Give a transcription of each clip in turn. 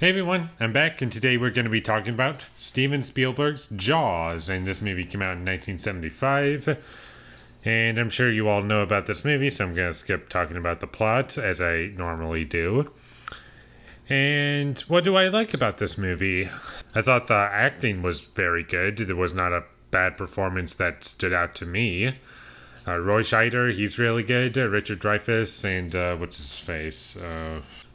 Hey everyone, I'm back, and today we're going to be talking about Steven Spielberg's Jaws, and this movie came out in 1975, and I'm sure you all know about this movie, so I'm going to skip talking about the plot, as I normally do. And what do I like about this movie? I thought the acting was very good. There was not a bad performance that stood out to me. Roy Scheider, he's really good. Richard Dreyfuss, and what's his face?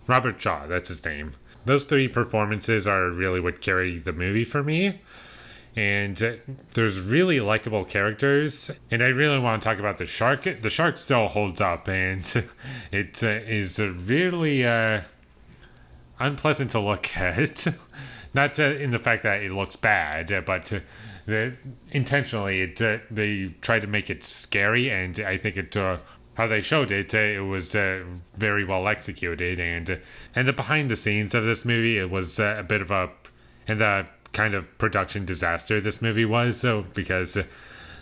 Robert Shaw, that's his name. Those three performances are really what carry the movie for me. And there's really likable characters. And I really want to talk about the shark. The shark still holds up, and it is really unpleasant to look at. Not in the fact that it looks bad, but intentionally they try to make it scary, and I think how they showed it, it was very well executed, and the behind the scenes of this movie, it was a bit of the kind of production disaster this movie was, so because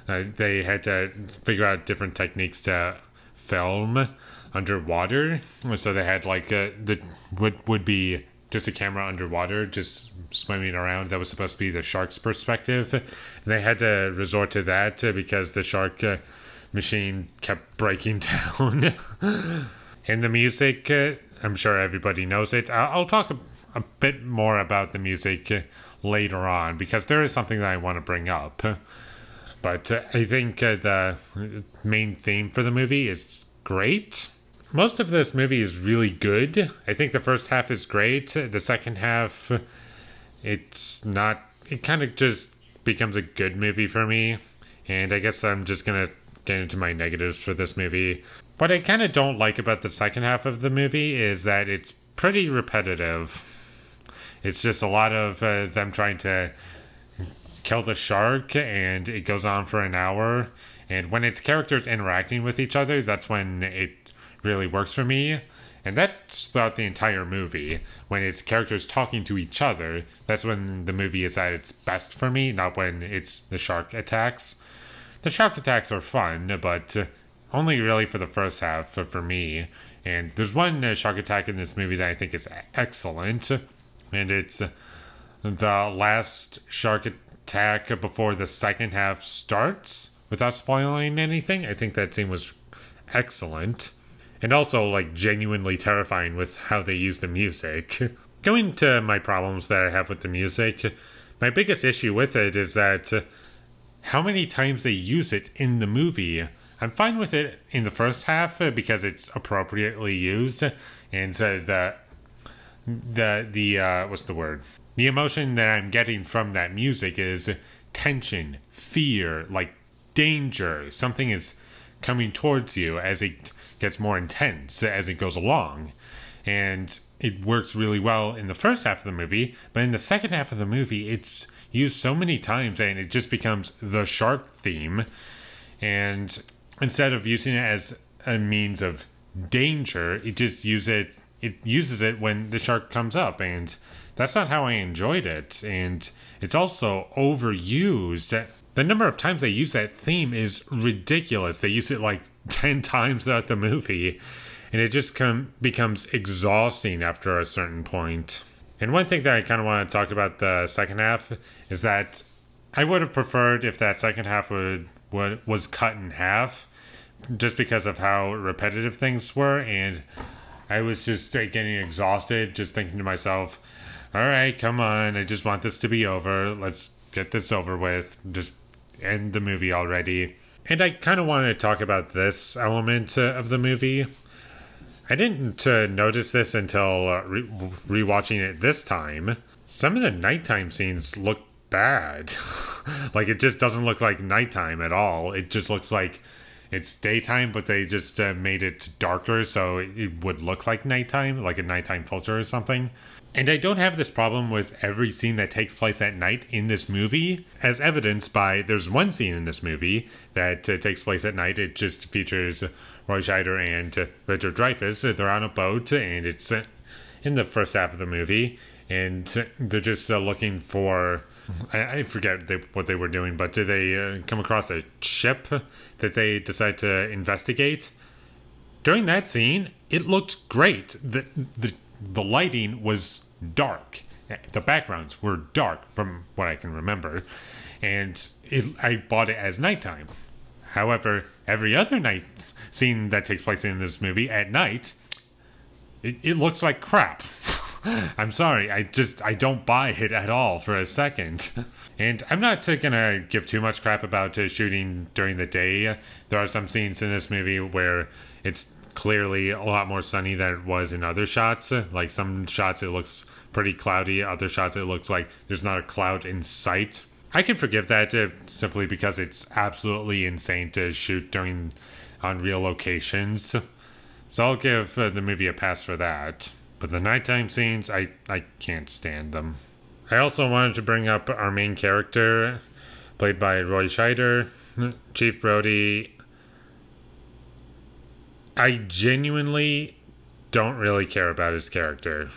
they had to figure out different techniques to film underwater, so they had like what would be just a camera underwater, just swimming around. That was supposed to be the shark's perspective. And they had to resort to that because the shark machine kept breaking down. And the music, I'm sure everybody knows it. I'll talk a bit more about the music later on, because there is something that I want to bring up. But I think the main theme for the movie is great. Most of this movie is really good. I think the first half is great. The second half, it's not. It kind of just becomes a good movie for me. And I guess I'm just going to get into my negatives for this movie. What I kind of don't like about the second half of the movie is that it's pretty repetitive. It's just a lot of them trying to kill the shark, and it goes on for an hour. And when it's characters interacting with each other, that's when it really works for me. And that's throughout the entire movie. When it's characters talking to each other, that's when the movie is at its best for me, not when it's the shark attacks. The shark attacks are fun, but only really for the first half for me. And there's one shark attack in this movie that I think is excellent, and it's the last shark attack before the second half starts. Without spoiling anything, I think that scene was excellent. And also, like, genuinely terrifying with how they use the music. Going to my problems that I have with the music, my biggest issue with it is that how many times they use it in the movie. I'm fine with it in the first half because it's appropriately used, and the what's the word? The emotion that I'm getting from that music is tension, fear, like danger. Something is coming towards you as it gets more intense as it goes along. And it works really well in the first half of the movie, but in the second half of the movie, it's used so many times and it just becomes the shark theme. And instead of using it as a means of danger, it just uses it when the shark comes up, and that's not how I enjoyed it. And it's also overused. The number of times they use that theme is ridiculous. They use it like 10 times throughout the movie, and it just becomes exhausting after a certain point. And one thing that I kind of want to talk about the second half is that I would have preferred if that second half was cut in half, just because of how repetitive things were, and I was just getting exhausted, just thinking to myself, all right, come on, I just want this to be over. Let's get this over with. Just end the movie already. And I kind of wanted to talk about this element of the movie. I didn't notice this until rewatching it this time. Some of the nighttime scenes look bad. Like, it just doesn't look like nighttime at all. It just looks like it's daytime, but they just made it darker so it would look like nighttime, like a nighttime filter or something. And I don't have this problem with every scene that takes place at night in this movie, as evidenced by there's one scene in this movie that takes place at night. It just features Roy Scheider and Richard Dreyfuss. They're on a boat, and it's in the first half of the movie, and they're just looking for, I forget what they were doing, but they come across a ship that they decide to investigate. During that scene, it looked great. The lighting was dark. The backgrounds were dark from what I can remember, and I bought it as nighttime. However, every other night scene that takes place in this movie at night, it looks like crap. I'm sorry, I don't buy it at all for a second. And I'm not gonna give too much crap about shooting during the day. There are some scenes in this movie where it's clearly a lot more sunny than it was in other shots. Like some shots it looks pretty cloudy, other shots it looks like there's not a cloud in sight. I can forgive that simply because it's absolutely insane to shoot on real locations. So I'll give the movie a pass for that. But the nighttime scenes, I can't stand them. I also wanted to bring up our main character, played by Roy Scheider, Chief Brody. I genuinely don't really care about his character.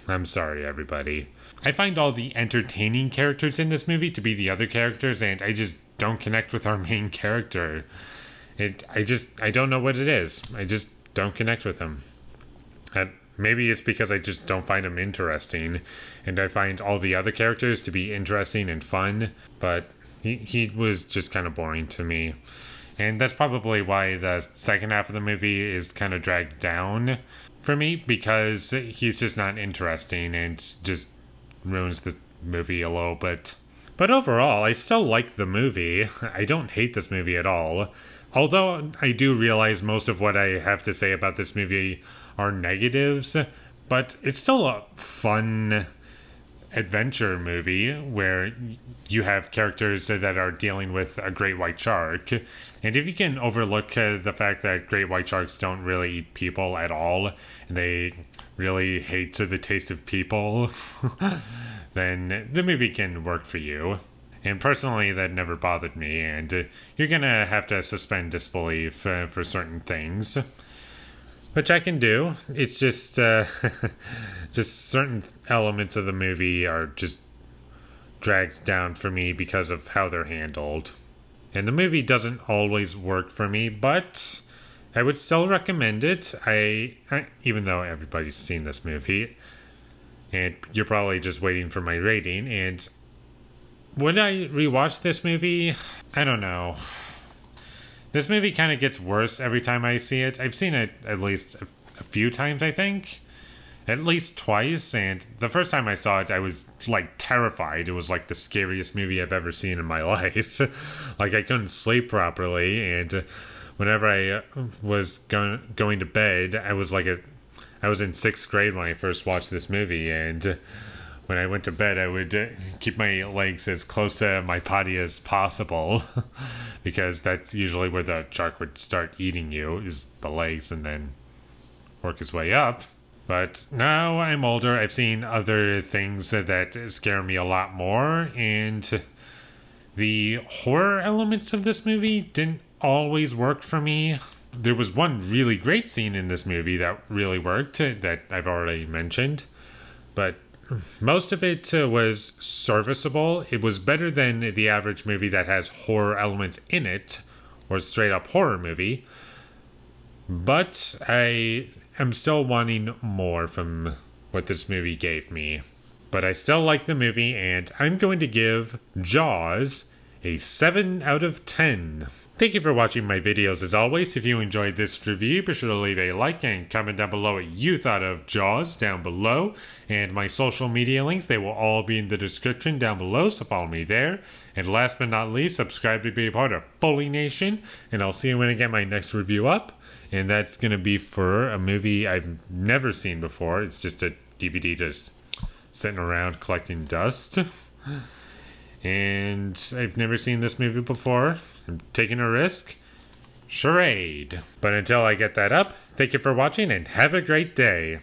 I'm sorry, everybody. I find all the entertaining characters in this movie to be the other characters, and I just don't connect with our main character. I don't know what it is. I just don't connect with him. Maybe it's because I just don't find him interesting, and I find all the other characters to be interesting and fun, but he was just kind of boring to me. And that's probably why the second half of the movie is kind of dragged down for me, because he's just not interesting and just ruins the movie a little bit. But overall, I still like the movie. I don't hate this movie at all. Although I do realize most of what I have to say about this movie are negatives, but it's still a fun adventure movie where you have characters that are dealing with a great white shark. And if you can overlook the fact that great white sharks don't really eat people at all, and they really hate the taste of people, then the movie can work for you. And personally, that never bothered me, and you're gonna have to suspend disbelief for certain things, which I can do. It's just just certain elements of the movie are just dragged down for me because of how they're handled. And the movie doesn't always work for me, but I would still recommend it. Even though everybody's seen this movie, and you're probably just waiting for my rating, and would I rewatch this movie? I don't know. This movie kind of gets worse every time I see it. I've seen it at least a few times, I think. At least twice, and the first time I saw it, I was, like, terrified. It was, like, the scariest movie I've ever seen in my life. Like, I couldn't sleep properly, and whenever I was going to bed, I was in 6th grade when I first watched this movie, and when I went to bed, I would keep my legs as close to my body as possible, because that's usually where the shark would start eating you, is the legs, and then work his way up. But now I'm older, I've seen other things that scare me a lot more, and the horror elements of this movie didn't always work for me. There was one really great scene in this movie that really worked, that I've already mentioned, but most of it was serviceable. It was better than the average movie that has horror elements in it, or straight up horror movie. But I am still wanting more from what this movie gave me. But I still like the movie, and I'm going to give Jaws a 7 out of 10. Thank you for watching my videos as always. If you enjoyed this review, be sure to leave a like and comment down below what you thought of Jaws down below. And my social media links, they will all be in the description down below, so follow me there. And last but not least, subscribe to be a part of Foley Nation. And I'll see you when I get my next review up. And that's going to be for a movie I've never seen before. It's just a DVD just sitting around collecting dust. And I've never seen this movie before. I'm taking a risk. Charade. But until I get that up, thank you for watching and have a great day.